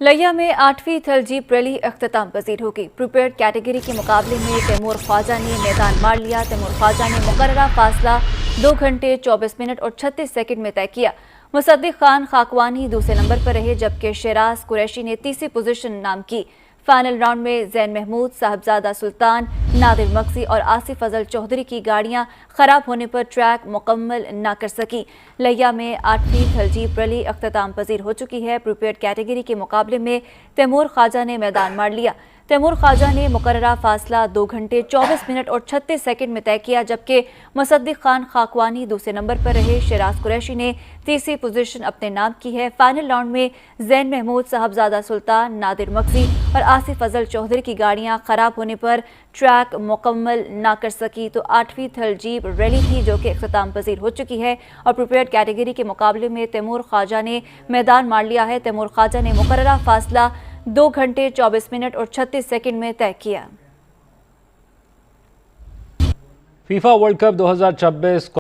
लिया में 8वीं थलजीब रैली अख्ताम पजीर होगी। प्रिपेयर्ड कैटेगरी के मुकाबले में तैमूर ख्वाजा ने मैदान मार लिया। तैमूर ख्वाजा ने मुकर्ररा फासला 2 घंटे 24 मिनट और 36 सेकंड में तय किया। मुसद्दिक खान खाकवानी दूसरे नंबर पर रहे, जबकि शराज कुरैशी ने तीसरी पोजीशन नाम की। फाइनल राउंड में जैन महमूद, साहबजादा सुल्तान, नादिर मक्सी और आसिफ फजल चौधरी की गाड़ियां खराब होने पर ट्रैक मुकम्मल न कर सकी। लिया में 8वीं थलजीब रैली अख्ताम पजीर हो चुकी है। प्रिपेयर्ड कैटेगरी के मुकाबले में तैमूर ख्वाजा ने मैदान मार लिया। तैमूर ख्वाजा ने मुकर्ररा फासला 2 घंटे 24 मिनट और 36 सेकंड में तय किया, जबकि मुसद्दिक खान खाकवानी दूसरे नंबर पर रहे। शराज कुरैशी ने तीसरी पोजीशन अपने नाम की है। फाइनल राउंड में जैन महमूद, साहबजादा सुल्तान, नादिर मक्सी और आसिफ फजल चौधरी की गाड़ियां खराब होने पर ट्रैक मुकम्मल ना कर सकी। तो 8वीं थलजीब रैली थी जो कि इख्तिताम पजीर हो चुकी है और प्रिपेयर्ड कैटेगरी के मुकाबले में तैमूर ख्वाजा ने मैदान मार लिया है। तैमूर ख्वाजा ने मुकर्ररा फासला 2 घंटे 24 मिनट और 36 सेकंड में तय किया। FIFA world cup 2026